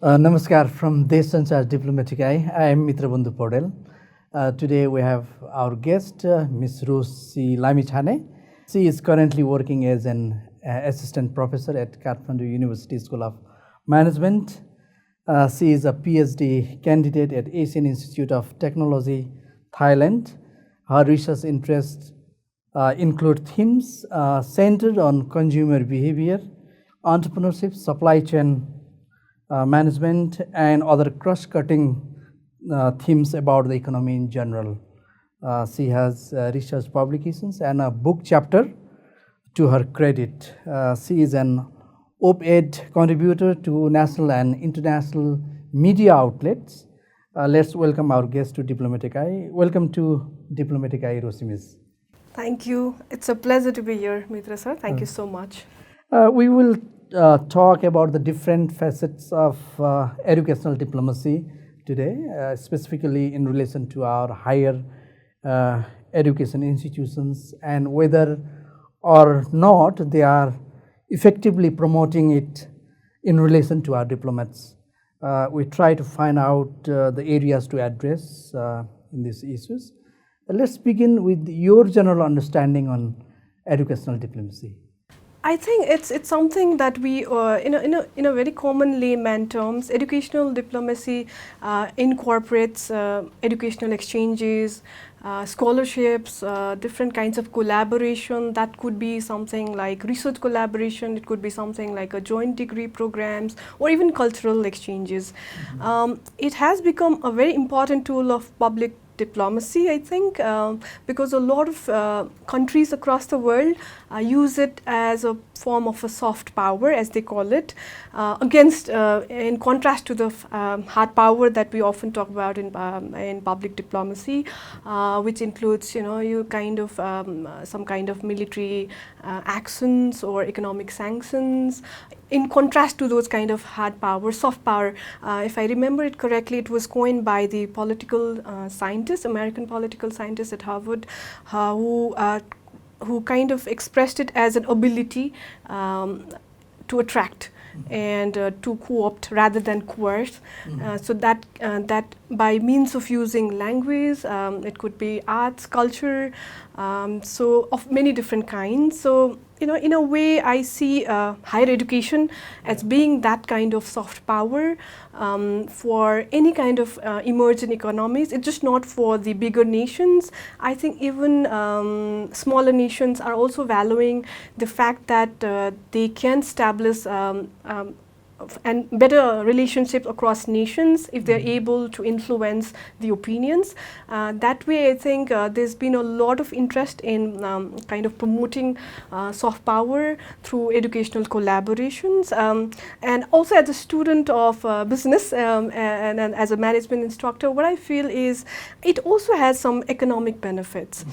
Namaskar from Deshsanchar Diplomatic Eye. I am Mitra Bandhu Paudel. Today we have our guest, Ms. ROSHEE Lamichhane. She is currently working as an assistant professor at Kathmandu University School of Management. She is a PhD candidate at Asian Institute of Technology, Thailand. Her research interests include themes centered on consumer behavior, entrepreneurship, supply chain management, and other cross-cutting themes about the economy in general. She has research publications and a book chapter to her credit. She is an op-ed contributor to national and international media outlets. Let's welcome our guest to Diplomatic Eye. Welcome to Diplomatic Eye, ROSHEE Miss. Thank you. It's a pleasure to be here, Mitra sir. Thank you so much. We will talk about the different facets of educational diplomacy today, specifically in relation to our higher education institutions and whether or not they are effectively promoting it in relation to our diplomats. We try to find out the areas to address in these issues. Let's begin with your general understanding on educational diplomacy. I think it's something that we, in a very common layman terms, educational diplomacy incorporates educational exchanges, scholarships, different kinds of collaboration. That could be something like research collaboration, it could be something like a joint degree programs, or even cultural exchanges. It has become a very important tool of public diplomacy, I think, because a lot of countries across the world use it as a form of a soft power, as they call it, in contrast to the hard power that we often talk about in public diplomacy, which includes, some kind of military actions or economic sanctions. In contrast to those kind of hard power, soft power, if I remember it correctly, it was coined by the political scientist, American political scientist at Harvard, who kind of expressed it as an ability to attract and to co-opt rather than coerce. So that by means of using language, it could be arts, culture, so of many different kinds. So in a way, I see higher education as being that kind of soft power for any kind of emerging economies. It's just not for the bigger nations. I think even smaller nations are also valuing the fact that they can establish and better relationships across nations if they're able to influence the opinions. That way, I think there's been a lot of interest in kind of promoting soft power through educational collaborations. And also as a student of business and as a management instructor, what I feel is it also has some economic benefits.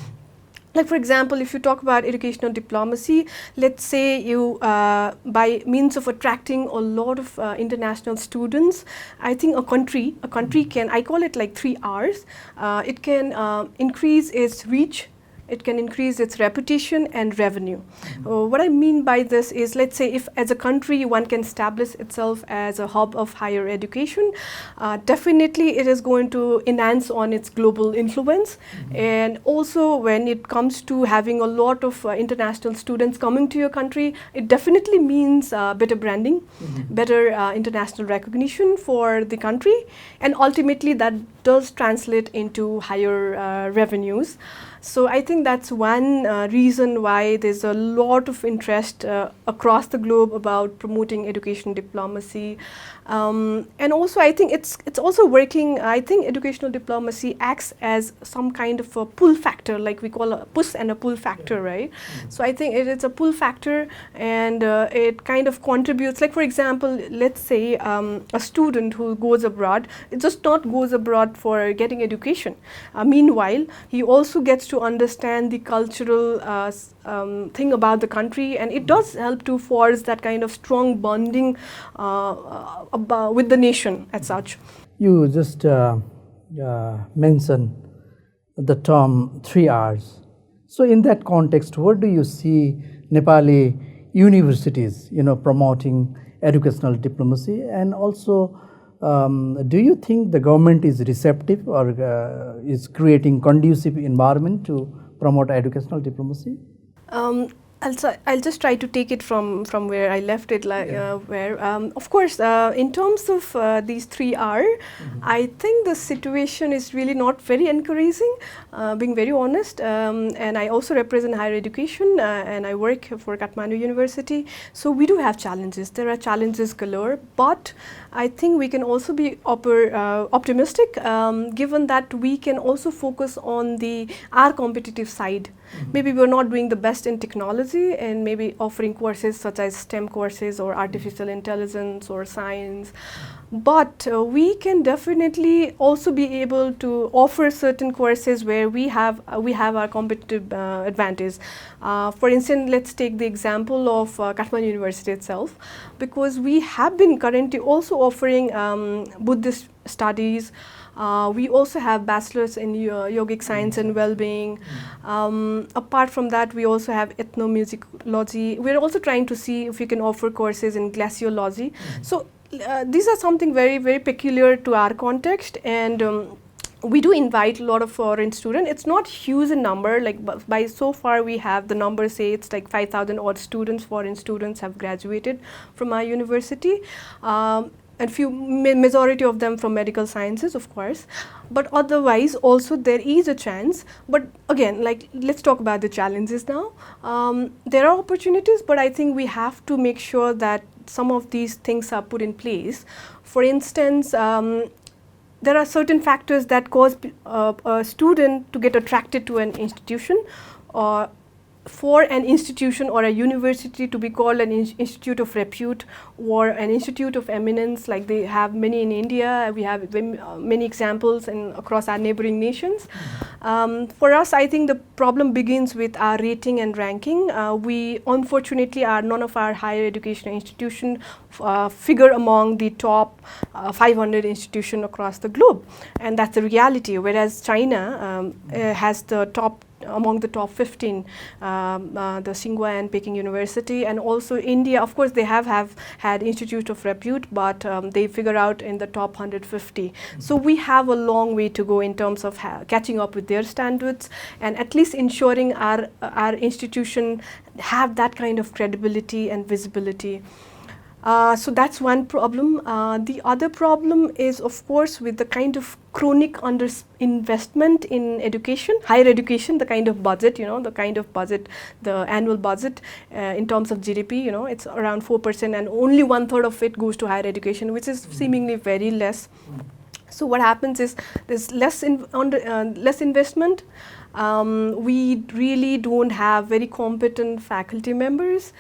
Like, for example, if you talk about educational diplomacy, let's say you, by means of attracting a lot of international students, I think a country can, I call it like 3 R's, it can increase its reach, it can increase its reputation and revenue. What I mean by this is, let's say if as a country one can establish itself as a hub of higher education, definitely it is going to enhance on its global influence. And also when it comes to having a lot of international students coming to your country, it definitely means better branding, better international recognition for the country, and ultimately that does translate into higher revenues. So I think that's one reason why there's a lot of interest across the globe about promoting education diplomacy. And also I think it's also working. I think educational diplomacy acts as some kind of a pull factor, like we call a push and a pull factor, right? So I think it's a pull factor, and it kind of contributes. Like, for example, let's say a student who goes abroad, it just not goes abroad for getting education. Meanwhile, he also gets to understand the cultural thing about the country, and it does help to forge that kind of strong bonding with the nation as such. You just mentioned the term 3 R's. So in that context, what do you see Nepali universities, promoting educational diplomacy, and also Do you think the government is receptive or is creating conducive environment to promote educational diplomacy? I'll just try to take it from where I left it. Of course, in terms of these 3R, I think the situation is really not very encouraging, being very honest. And I also represent higher education and I work for Kathmandu University. So we do have challenges. There are challenges galore, but I think we can also be optimistic, given that we can also focus on our competitive side. Maybe we're not doing the best in technology and maybe offering courses such as STEM courses or artificial intelligence or science, but we can definitely also be able to offer certain courses where we have our competitive advantage. For instance, let's take the example of Kathmandu University itself, because we have been currently also offering Buddhist studies. We also have bachelors in yogic science and well-being. Apart from that, we also have ethnomusicology. We're also trying to see if we can offer courses in glaciology. So these are something very, very peculiar to our context, and we do invite a lot of foreign students. It's not huge in number, like by so far we have the numbers say it's like 5,000 odd students, foreign students have graduated from our university. And majority of them from medical sciences, of course, but otherwise also there is a chance. But again, like, let's talk about the challenges now. There are opportunities, but I think we have to make sure that some of these things are put in place. For instance, there are certain factors that cause a student to get attracted to an institution, or for an institution or a university to be called an institute of repute or an institute of eminence, like they have many in India. We have many examples across our neighboring nations. For us, I think the problem begins with our rating and ranking. We unfortunately none of our higher education institutions figure among the top 500 institutions across the globe, and that's the reality. Whereas China has among the top 15, the Tsinghua and Peking University, and also India. Of course, they have had institute of repute, but they figure out in the top 150. So we have a long way to go in terms of catching up with their standards, and at least ensuring our institution have that kind of credibility and visibility. So that's one problem. The other problem is, of course, with the kind of chronic underinvestment in education, higher education, the kind of budget, the annual budget in terms of GDP, it's around 4%, and only 1/3 of it goes to higher education, which is seemingly very less. So what happens is there's less investment. We really don't have very competent faculty members.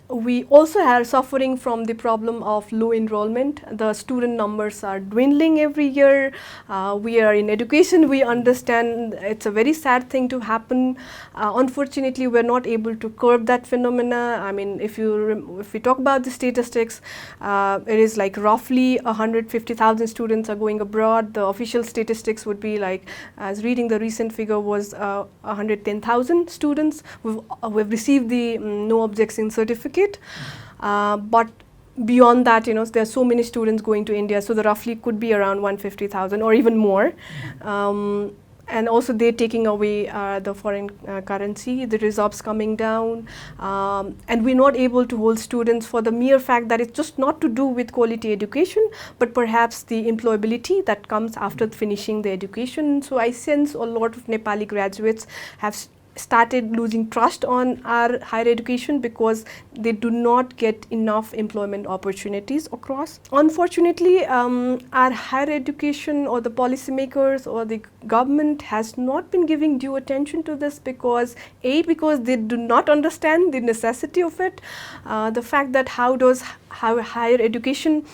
We also are suffering from the problem of low enrollment. The student numbers are dwindling every year. We are in education. We understand it's a very sad thing to happen. Unfortunately, we're not able to curb that phenomena. I mean, if we talk about the statistics, it is like roughly 150,000 students are going abroad. The official statistics would be like, as reading the recent figure was 110,000 students who've received the no objection certificate. But beyond that, there are so many students going to India, so the roughly could be around 150,000 or even more. And also they're taking away the foreign currency, the reserves coming down, and we're not able to hold students for the mere fact that it's just not to do with quality education, but perhaps the employability that comes after finishing the education. So I sense a lot of Nepali graduates have started losing trust on our higher education because they do not get enough employment opportunities across. Unfortunately, our higher education or the policymakers or the government has not been giving due attention to this because they do not understand the necessity of it. The fact that how higher education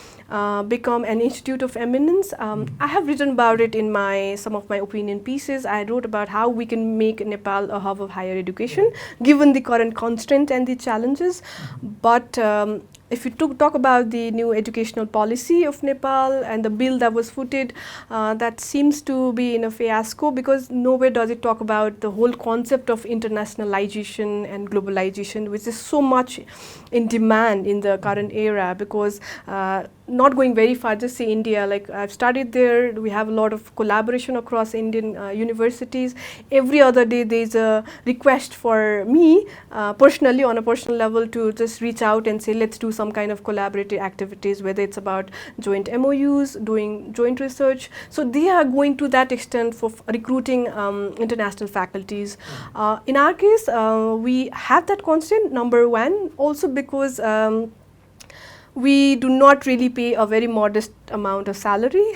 become an institute of eminence. I have written about it in some of my opinion pieces. I wrote about how we can make Nepal a hub of higher education given the current constraint and the challenges, but if you talk about the new educational policy of Nepal and the bill that was footed, that seems to be in a fiasco, because nowhere does it talk about the whole concept of internationalization and globalization, which is so much in demand in the current era. Because not going very far, just say India, like I've studied there, we have a lot of collaboration across Indian universities. Every other day there's a request for me personally, on a personal level, to just reach out and say, let's do some kind of collaborative activities, whether it's about joint MOUs, doing joint research. So they are going to that extent for recruiting international faculties. In our case, we have that constant, number one, also because we do not really pay a very modest amount of salary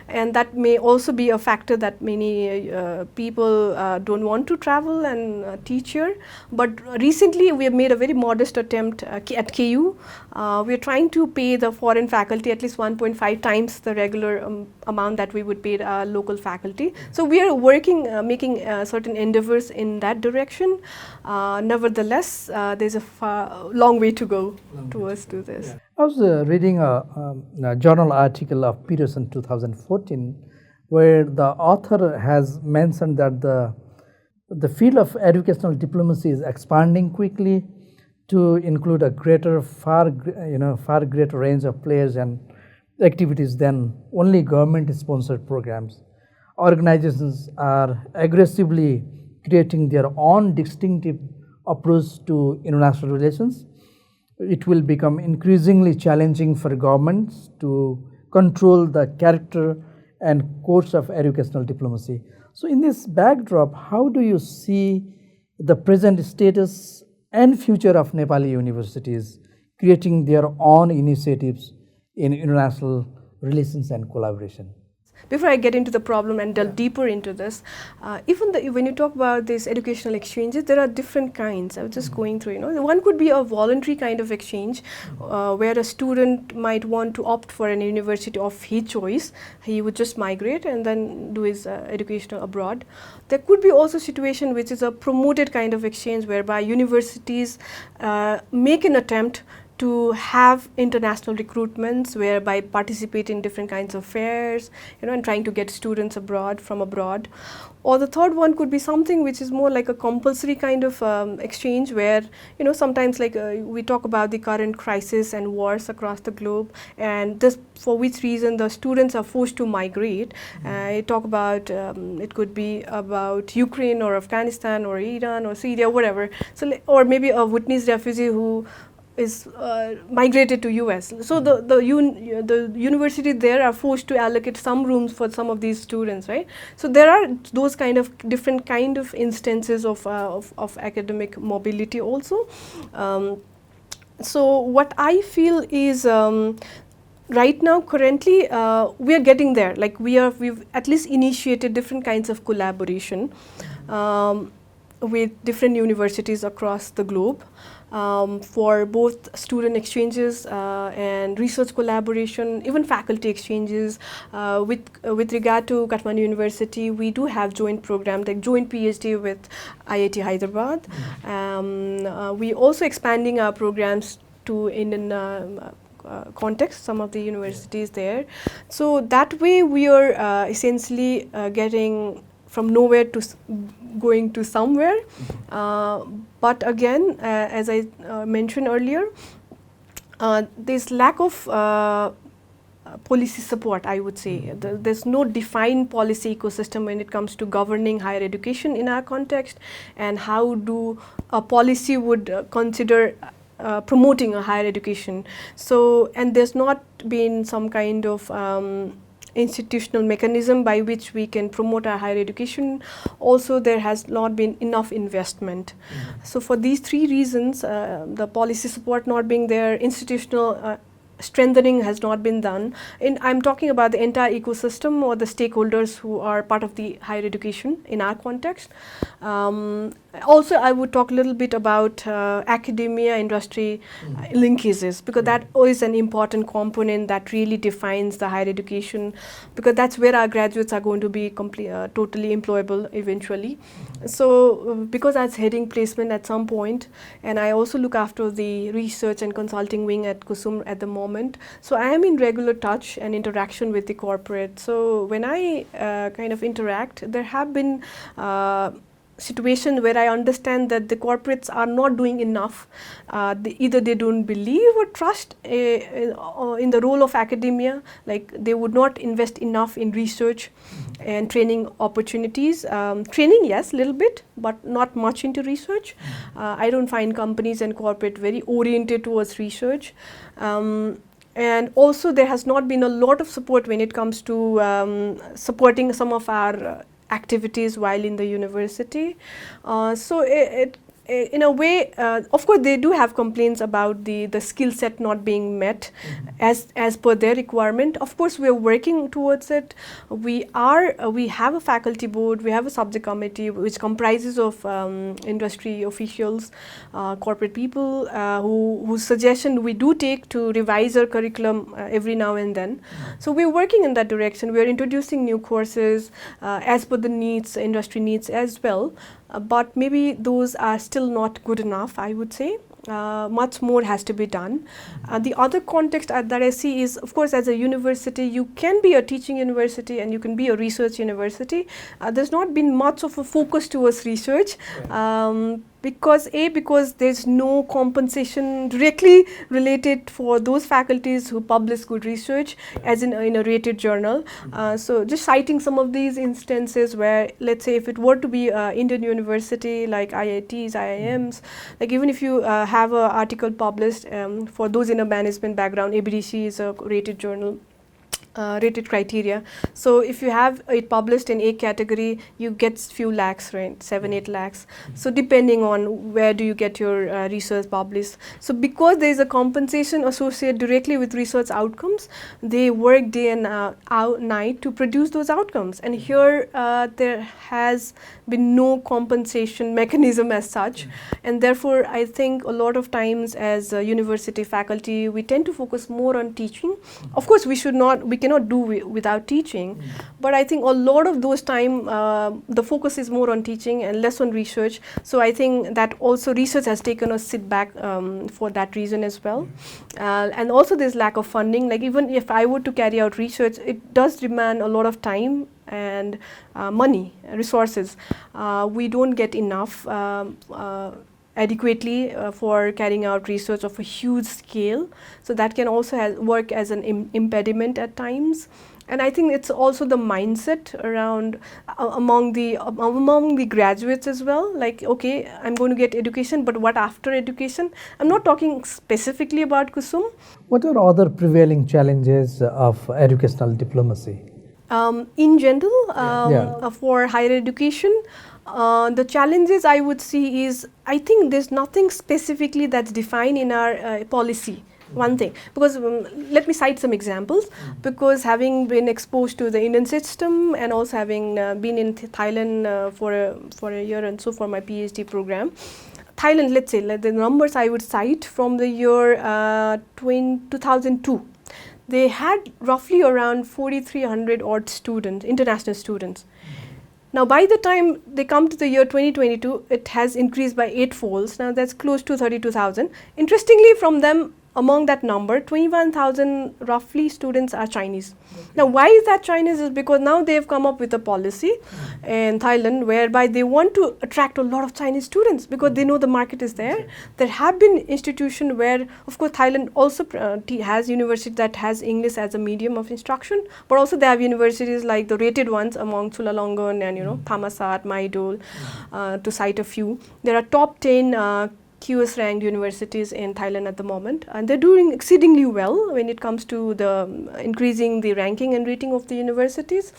and that may also be a factor that many people don't want to travel and teach here. But recently we have made a very modest attempt at KU. We are trying to pay the foreign faculty at least 1.5 times the regular amount that we would pay our local faculty. So we are working, making certain endeavors in that direction. Nevertheless, there's a long way to go towards to this. Yeah. I was reading a journal article of Peterson 2014, where the author has mentioned that the field of educational diplomacy is expanding quickly to include a far greater range of players and activities than only government-sponsored programs. Organizations are aggressively creating their own distinctive approach to international relations. It will become increasingly challenging for governments to control the character and course of educational diplomacy. So in this backdrop, how do you see the present status and future of Nepali universities creating their own initiatives in international relations and collaboration? Before I get into the problem and delve deeper into this, even when you talk about these educational exchanges, there are different kinds. I was just going through, one could be a voluntary kind of exchange where a student might want to opt for an university of his choice. He would just migrate and then do his education abroad. There could be also a situation which is a promoted kind of exchange whereby universities make an attempt to have international recruitments whereby participate in different kinds of fairs, and trying to get students from abroad. Or the third one could be something which is more like a compulsory kind of exchange where, sometimes like we talk about the current crisis and wars across the globe, and this for which reason the students are forced to migrate. I talk about, it could be about Ukraine or Afghanistan or Iran or Syria, whatever. So, or maybe a Vietnamese refugee who is migrated to US. So the university there are forced to allocate some rooms for some of these students, right? So there are those kind of different kind of instances of academic mobility also. So what I feel is right now, currently, we are getting there. Like we've at least initiated different kinds of collaboration with different universities across the globe. For both student exchanges and research collaboration, even faculty exchanges. With regard to Kathmandu University, we do have joint programs like joint PhD with IIT Hyderabad. We also expanding our programs to Indian context, some of the universities there. So that way we are essentially getting from nowhere to going to somewhere. But again, as I mentioned earlier, there's lack of policy support, I would say. There's no defined policy ecosystem when it comes to governing higher education in our context, and how do a policy would consider promoting a higher education. So, and there's not been some kind of institutional mechanism by which we can promote our higher education. Also, there has not been enough investment. So for these three reasons, the policy support not being there, institutional strengthening has not been done. And I'm talking about the entire ecosystem or the stakeholders who are part of the higher education in our context. Also, I would talk a little bit about academia industry linkages, because that is an important component that really defines the higher education, because that's where our graduates are going to be totally employable eventually. So because I was heading placement at some point, and I also look after the research and consulting wing at KUSUM at the moment, so I am in regular touch and interaction with the corporate. So when I kind of interact, there have been situation where I understand that the corporates are not doing enough. Either they don't believe or trust in the role of academia, like they would not invest enough in research and training opportunities. Training, yes, a little bit, but not much into research. I don't find companies and corporate very oriented towards research. And also there has not been a lot of support when it comes to supporting some of our activities while in the university. So in a way, of course they do have complaints about the skill set not being met as per their requirement. Of course we are working towards it. We have a faculty board, we have a subject committee which comprises of industry officials, corporate people, whose suggestion we do take to revise our curriculum every now and then. So we are working in that direction. We are introducing new courses as per the needs, industry needs as well. But maybe those are still not good enough, I would say. Much more has to be done. The other context that I see is, of course, as a university, you can be a teaching university and you can be a research university. There's not been much of a focus towards research. Because there's no compensation directly related for those faculties who publish good research, as in a rated journal. So just citing some of these instances where, let's say, if it were to be Indian university like IITs, IIMs, like even if you have an article published, for those in a management background, ABDC is a rated journal. Rated criteria. So if you have it published in A category, you get few lakhs, right? 7-8 lakhs. So depending on where do you get your research published. So because there is a compensation associated directly with research outcomes, they work day and night to produce those outcomes. And here there has been no compensation mechanism as such. And therefore, I think a lot of times as university faculty, we tend to focus more on teaching. Of course, we cannot do without teaching, but I think a lot of those time the focus is more on teaching and less on research. So I think that also research has taken a sit back for that reason as well. And also there's lack of funding. Like even if I were to carry out research, it does demand a lot of time and money, resources. We don't get enough adequately for carrying out research of a huge scale. So that can also work as an impediment at times. And I think it's also the mindset around among the graduates as well. Like, okay, I'm going to get education, but what after education? I'm not talking specifically about KUSUM. What are other prevailing challenges of educational diplomacy? In general, for higher education, the challenges I would see is, I think there's nothing specifically that's defined in our policy. One thing, because let me cite some examples, because having been exposed to the Indian system and also having been in Thailand for a year and so for my PhD program, Thailand, let's say, the numbers I would cite from the year 2002, they had roughly around 4,300 odd students, international students. Now, by the time they come to the year 2022, it has increased by 8-folds. Now, that's close to 32,000. Interestingly, from them, among that number, 21,000 roughly students are Chinese. Okay. Now, why is that Chinese? Is because now they have come up with a policy in Thailand whereby they want to attract a lot of Chinese students because they know the market is there. Okay. There have been institutions where, of course, Thailand also has universities that has English as a medium of instruction, but also they have universities like the rated ones among Chulalongkorn and Thammasat, Maidol, to cite a few. There are top 10 QS ranked universities in Thailand at the moment, and they're doing exceedingly well when it comes to the increasing the ranking and rating of the universities.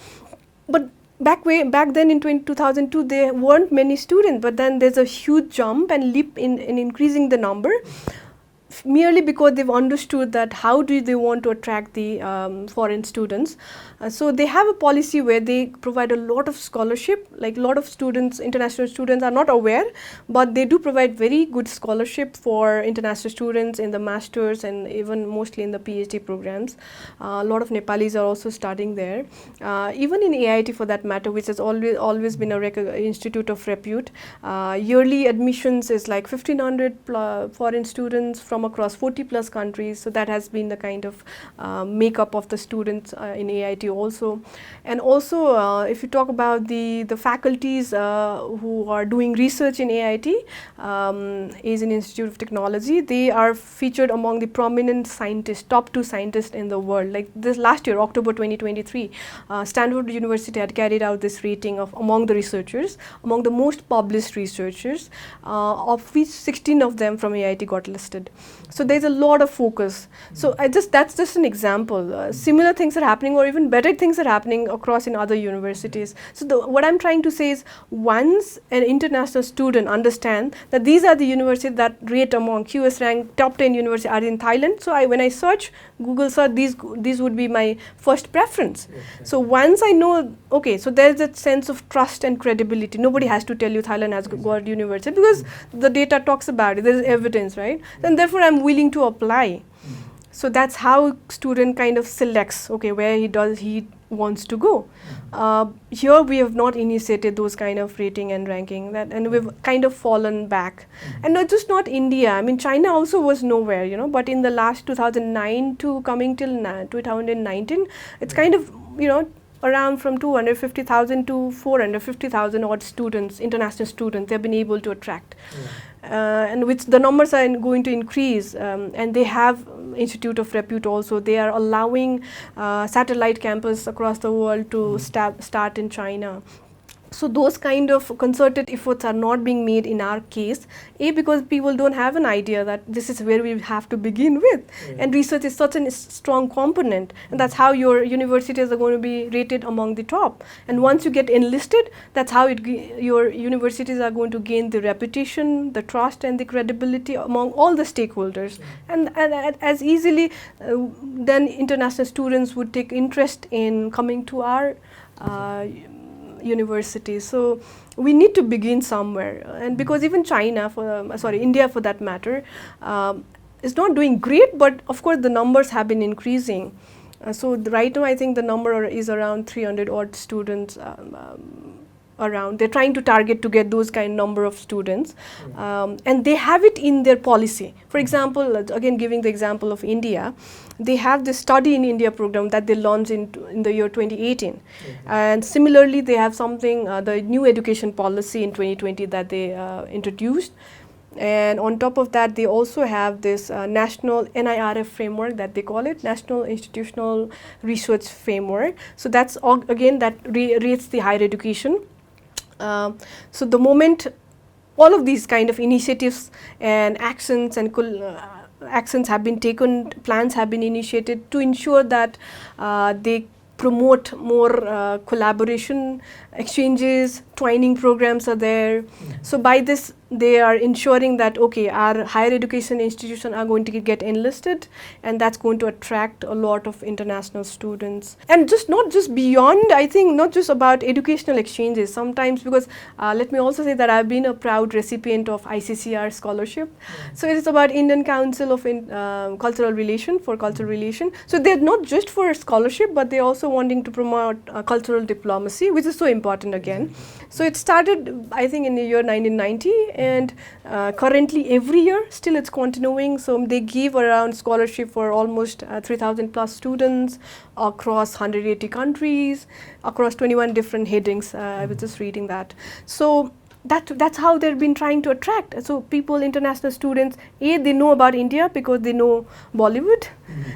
But back then in 2002 there weren't many students, but then there's a huge jump and leap in increasing the number. merely because they've understood that how do they want to attract the foreign students. So they have a policy where they provide a lot of scholarship, like a lot of students, international students are not aware, but they do provide very good scholarship for international students in the masters and even mostly in the PhD programs. A lot of Nepalis are also studying there. Even in AIT for that matter, which has always been a institute of repute, yearly admissions is like 1500 foreign students from across 40 plus countries. So that has been the kind of makeup of the students in AIT also. And also if you talk about the faculties who are doing research in AIT, Asian Institute of Technology, they are featured among the prominent scientists, top 2 scientists in the world. Like this last year, October 2023, Stanford University had carried out this rating of among the researchers, among the most published researchers, of which 16 of them from AIT got listed. So there's a lot of focus. So that's just an example. Similar things are happening, or even better things are happening across in other universities. So what I'm trying to say is, once an international student understands that these are the universities that rate among QS rank top 10 universities are in Thailand, so when I search, Google search, these would be my first preference. So once I know, okay, so there's that sense of trust and credibility. Nobody has to tell you Thailand has got university, because the data talks about it, there's evidence, right? And therefore I'm willing to apply. So that's how student kind of selects, okay, where he wants to go. Here we have not initiated those kind of rating and ranking, and we've kind of fallen back. And not India, I mean China also was nowhere, you know, but in the last 2009 to coming till 2019, it's kind of, you know, around from 250,000 to 450,000 odd students, international students, they've been able to attract. And which the numbers are going to increase, and they have institute of repute also. They are allowing satellite campus across the world to start in China. So those kind of concerted efforts are not being made in our case, because people don't have an idea that this is where we have to begin with. And research is such a strong component, and that's how your universities are going to be rated among the top. And once you get enlisted, that's how your universities are going to gain the reputation, the trust and the credibility among all the stakeholders. And as easily then international students would take interest in coming to our university. So we need to begin somewhere, and because even China, India for that matter, is not doing great, but of course the numbers have been increasing. So right now I think the number is around 300 odd students around. They're trying to target to get those kind of number of students, and they have it in their policy. For example, again giving the example of India, they have this Study in India program that they launched in the year 2018. And similarly, they have something, the new education policy in 2020 that they introduced. And on top of that, they also have this national NIRF framework that they call it, National Institutional Research Framework. So that's again that rates the higher education. So the moment all of these kind of initiatives and actions and actions have been taken, plans have been initiated to ensure that they promote more collaboration, exchanges, training programs are there. So by this, they are ensuring that, okay, our higher education institutions are going to get enlisted, and that's going to attract a lot of international students. And not just beyond, I think, not just about educational exchanges sometimes, because let me also say that I've been a proud recipient of ICCR scholarship. So it is about Indian Council of Cultural Relation, for cultural relation. So they're not just for scholarship, but they're also wanting to promote cultural diplomacy, which is so important again. So it started, I think, in the year 1990, and currently every year still it's continuing. So they give around scholarship for almost 3,000 plus students across 180 countries, across 21 different headings. I was just reading that. So that's how they've been trying to attract. So people, international students, they know about India because they know Bollywood,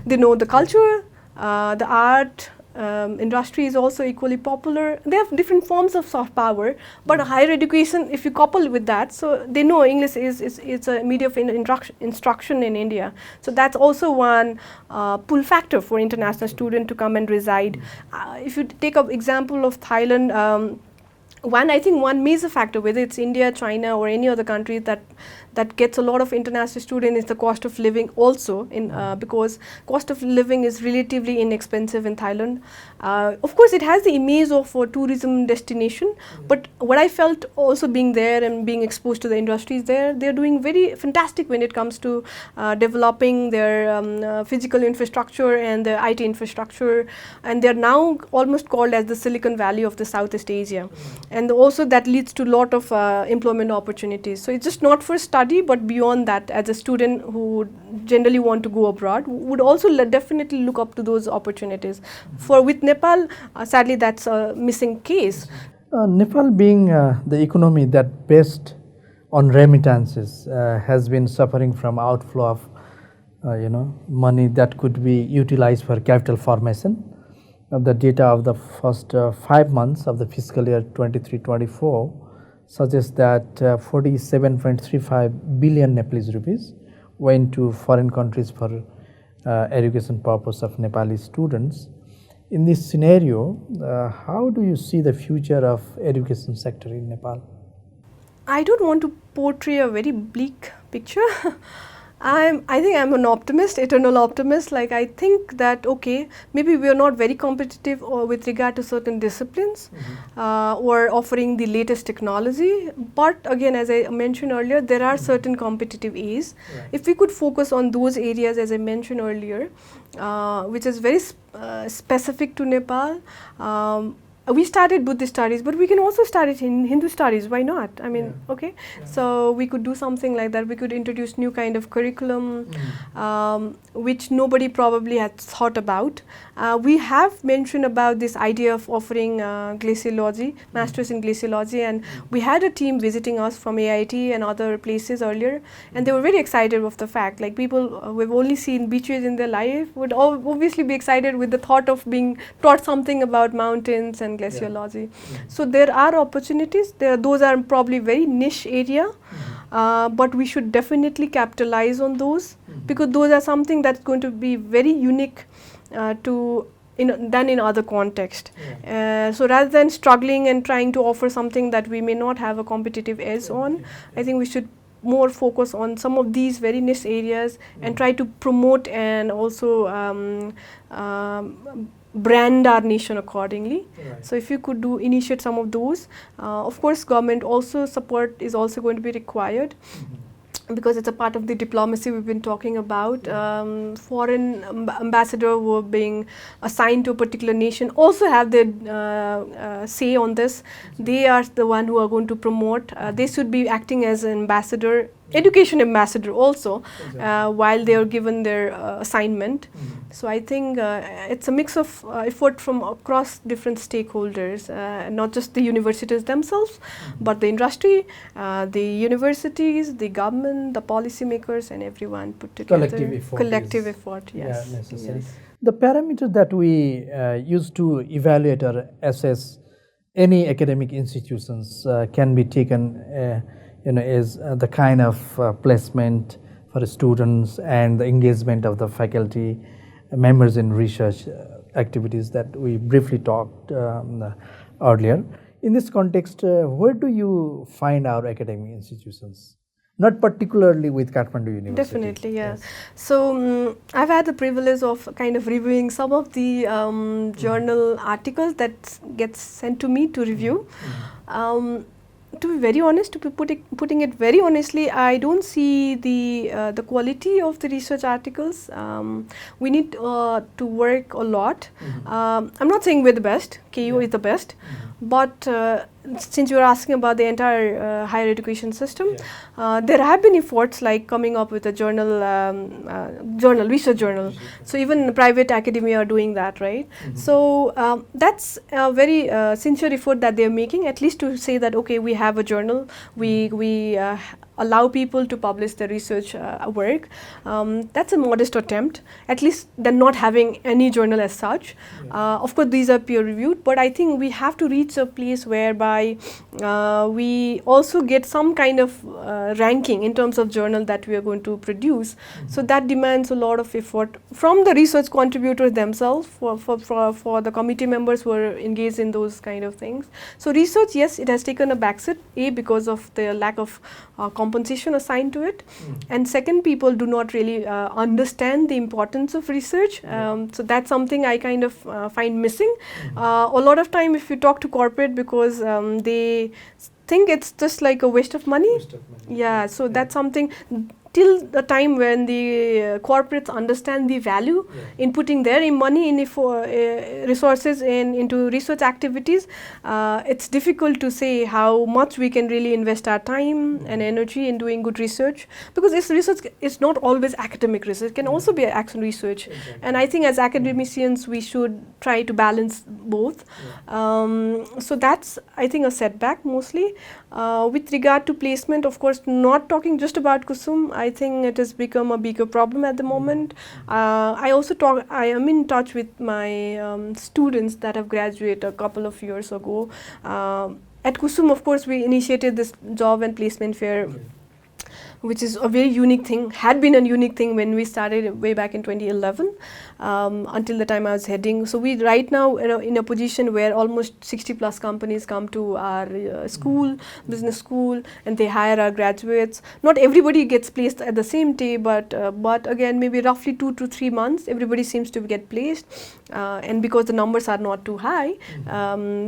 they know the culture, the art, industry is also equally popular. They have different forms of soft power, but higher education, if you couple with that, so they know English is a medium of instruction in India. So that's also one pull factor for international student to come and reside. If you take an example of Thailand, I think one major factor, whether it's India, China, or any other country that gets a lot of international students, is the cost of living also, because cost of living is relatively inexpensive in Thailand. Of course, it has the image of a tourism destination, but what I felt also being there and being exposed to the industries there, they're doing very fantastic when it comes to developing their physical infrastructure and the IT infrastructure, and they're now almost called as the Silicon Valley of the Southeast Asia. And also that leads to a lot of employment opportunities. So it's just not for study, but beyond that, as a student who generally want to go abroad, would also definitely look up to those opportunities. For with Nepal, sadly that's a missing case. Nepal being the economy that based on remittances has been suffering from outflow of money that could be utilized for capital formation. The data of the first 5 months of the fiscal year 23-24 suggests that 47.35 billion Nepalese rupees went to foreign countries for education purpose of Nepali students. In this scenario, how do you see the future of education sector in Nepal? I don't want to portray a very bleak picture. I think I'm an optimist, eternal optimist. Like, I think that, okay, maybe we are not very competitive or with regard to certain disciplines or offering the latest technology. But again, as I mentioned earlier, there are certain competitive aids. Right. If we could focus on those areas, as I mentioned earlier, which is very specific to Nepal. We started Buddhist studies, but we can also start it in Hindu studies. Why not? I mean, okay. Yeah. So we could do something like that. We could introduce new kind of curriculum, which nobody probably had thought about. We have mentioned about this idea of offering glaciology, masters in glaciology, and we had a team visiting us from AIT and other places earlier, and they were very excited with the fact, like, people who've only seen beaches in their life would obviously be excited with the thought of being taught something about mountains and glaciology. So there are opportunities. Those are probably very niche area, but we should definitely capitalize on those, because those are something that's going to be very unique than in other context. So rather than struggling and trying to offer something that we may not have a competitive edge on, I think we should more focus on some of these very niche areas and try to promote and also brand our nation accordingly. Right. So if you could initiate some of those, of course government also support is also going to be required, because it's a part of the diplomacy we've been talking about. Foreign ambassador who are being assigned to a particular nation also have their say on this. They are the one who are going to promote. They should be acting as an ambassador, education ambassador also, while they are given their assignment. So I think it's a mix of effort from across different stakeholders, not just the universities themselves, but the industry, the universities, the government, the policymakers, and everyone put together. Collective effort, yes. Yeah, necessary. Yes. The parameter that we use to evaluate or assess any academic institutions can be taken is the kind of placement for students and the engagement of the faculty members in research activities that we briefly talked earlier. In this context, where do you find our academic institutions? Not particularly with Kathmandu University. Definitely, yeah. Yes. So I've had the privilege of kind of reviewing some of the journal articles that gets sent to me to review. To be very honest, to be putting it very honestly, I don't see the quality of the research articles. We need to work a lot. I'm not saying we're the best. KU is the best, but since you're asking about the entire higher education system, there have been efforts like coming up with a research journal. So even private academia are doing that, right? So that's a very sincere effort that they're making, at least to say that, okay, we have a journal, we allow people to publish their research work. That's a modest attempt, at least than not having any journal as such. Of course, these are peer reviewed, but I think we have to reach a place whereby we also get some kind of ranking in terms of journal that we are going to produce. So that demands a lot of effort from the research contributors themselves, for the committee members who are engaged in those kind of things. So research, yes, it has taken a backseat, because of the lack of compensation assigned to it, and second, people do not really understand the importance of research. So that's something I kind of find missing. A lot of time if you talk to corporate, because they think it's just like a waste of money. Yeah, so that's something. Till the time when the corporates understand the value in putting their money in resources into research activities, it's difficult to say how much we can really invest our time and energy in doing good research, because this research is not always academic research, it can also be action research. And I think as academicians we should try to balance both. So that's, I think, a setback mostly. With regard to placement, of course, not talking just about Kusum, I think it has become a bigger problem at the moment. I am in touch with my students that have graduated a couple of years ago. At Kusum, of course, we initiated this job and placement fair, which is a very unique thing, had been a unique thing when we started way back in 2011, until the time I was heading. So we right now in a position where almost 60 plus companies come to our school, business school, and they hire our graduates. Not everybody gets placed at the same day, but again, maybe roughly 2 to 3 months, everybody seems to get placed, and because the numbers are not too high.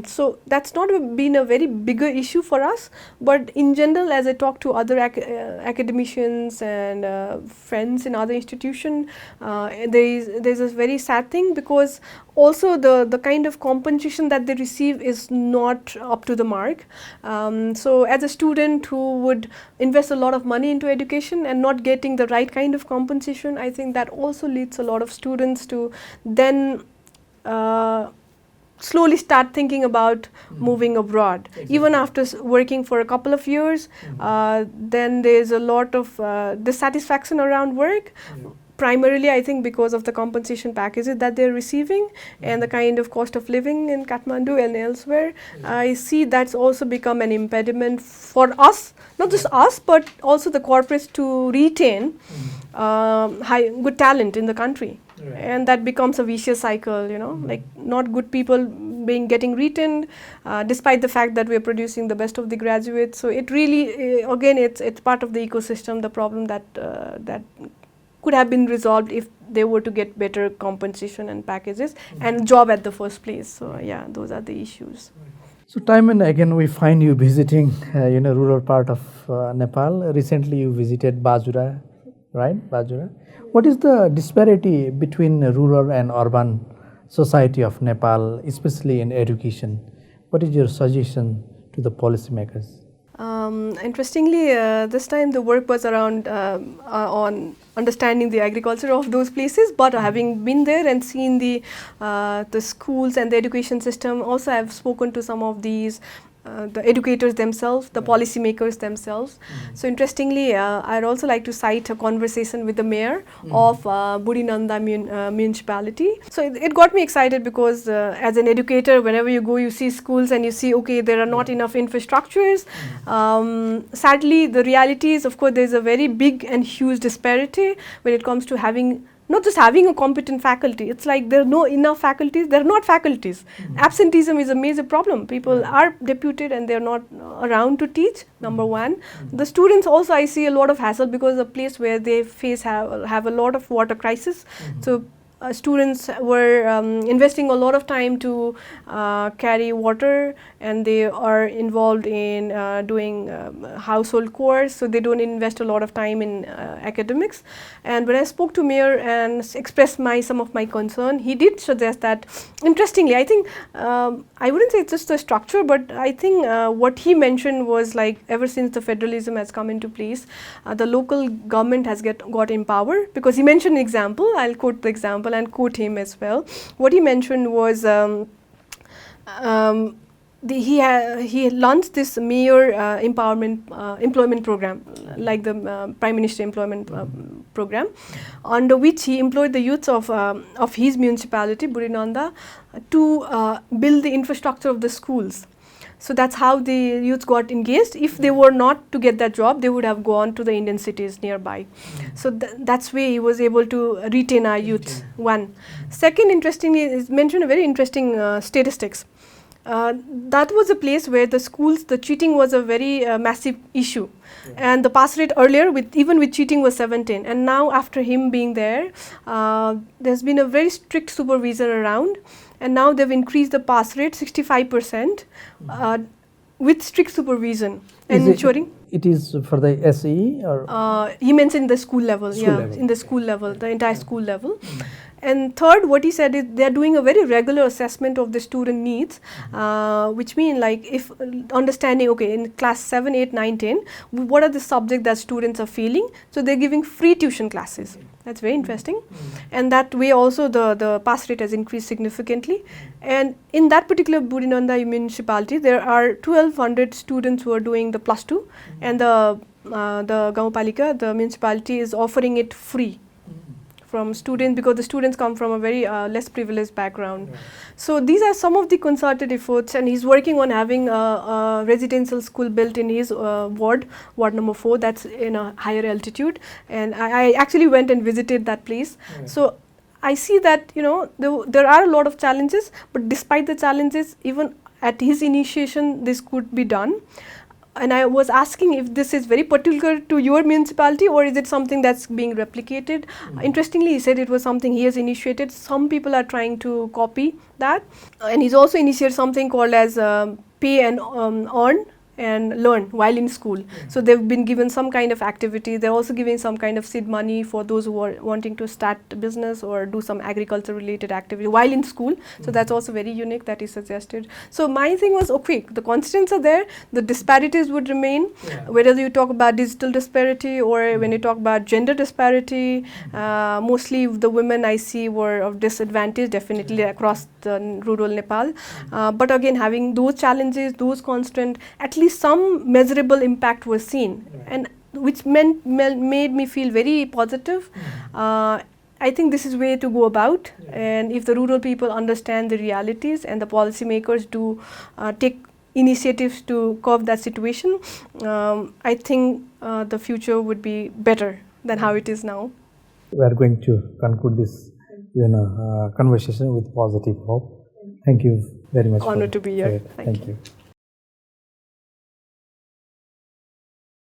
So that's not been a very bigger issue for us, but in general, as I talk to other academicians and friends in other institutions, there's a very sad thing, because also the kind of compensation that they receive is not up to the mark. So as a student who would invest a lot of money into education and not getting the right kind of compensation, I think that also leads a lot of students to then slowly start thinking about moving abroad. Even after working for a couple of years, then there's a lot of dissatisfaction around work. Primarily, I think, because of the compensation packages that they're receiving and the kind of cost of living in Kathmandu and elsewhere. I see that's also become an impediment for us, not just us, but also the corporates to retain good talent in the country. And that becomes a vicious cycle, like not good people getting retained, despite the fact that we are producing the best of the graduates. So it really, again, it's part of the ecosystem, the problem that could have been resolved if they were to get better compensation and packages and job at the first place. So yeah, those are the issues. So time and again we find you visiting rural part of Nepal. Recently you visited Bajura, right? Bajura. What is the disparity between rural and urban society of Nepal, especially in education? What is your suggestion to the policymakers? Interestingly, this time the work was around on understanding the agriculture of those places, but having been there and seen the schools and the education system, also I have spoken to some of these the educators themselves, the policymakers themselves. So interestingly, I'd also like to cite a conversation with the mayor of Budinanda municipality. So it got me excited because as an educator, whenever you go, you see schools and you see, okay, there are not enough infrastructures. Sadly, the reality is, of course, there's a very big and huge disparity when it comes to not just having a competent faculty. It's like there are no enough faculties, there are not faculties. Absenteeism is a major problem. People are deputed and they're not around to teach, number one. The students also, I see a lot of hassle because a place where they have a lot of water crisis. So students were investing a lot of time to carry water, and they are involved in doing household chores, so they don't invest a lot of time in academics. And when I spoke to Mayor and expressed some of my concern, he did suggest that, interestingly, I think, I wouldn't say it's just the structure, but I think what he mentioned was like ever since the federalism has come into place, the local government has got empowered, because he mentioned an example. I'll quote the example and quote him as well. What he mentioned was he launched this mayor employment program, like the Prime Minister employment program, under which he employed the youths of his municipality, Burinanda, to build the infrastructure of the schools. So that's how the youths got engaged. If they were not to get that job, they would have gone to the Indian cities nearby. So that's why he was able to retain our youth. One. Second, interestingly, is mentioned a very interesting statistics. That was a place where the schools, the cheating was a very massive issue. And the pass rate earlier, even with cheating, was 17. And now after him being there, there's been a very strict supervision around. And now they've increased the pass rate 65% with strict supervision and ensuring. It is for the SE or? He mentioned the school level, in the school level, the entire school level. And third, what he said is they are doing a very regular assessment of the student needs, which mean like if understanding, okay, in class 7, 8, 9, 10, what are the subjects that students are feeling? So they're giving free tuition classes. That's very interesting. And that way also the pass rate has increased significantly. And in that particular Burinanda municipality, there are 1200 students who are doing the plus 2, and the Gaupalika, the municipality, is offering it free from students, because the students come from a very less privileged background. So these are some of the concerted efforts, and he's working on having a residential school built in his ward number 4, that's in a higher altitude. And I actually went and visited that place. So I see that, there are a lot of challenges, but despite the challenges, even at his initiation, this could be done. And I was asking if this is very particular to your municipality, or is it something that's being replicated? Interestingly, he said it was something he has initiated. Some people are trying to copy that. And he's also initiated something called as pay and earn and learn while in school. So they've been given some kind of activity. They're also giving some kind of seed money for those who are wanting to start a business or do some agriculture related activity while in school. So that's also very unique that he suggested. So my thing was, okay, the constants are there, the disparities would remain, whether you talk about digital disparity or when you talk about gender disparity, mostly the women I see were of disadvantage definitely across the rural Nepal. But again, having those challenges, those constants, at least some measurable impact was seen, and which made me feel very positive. I think this is way to go about, and if the rural people understand the realities and the policymakers do take initiatives to curb that situation, I think the future would be better than how it is now. We are going to conclude this conversation with positive hope. Thank you very much. Honored to be here. Thank you.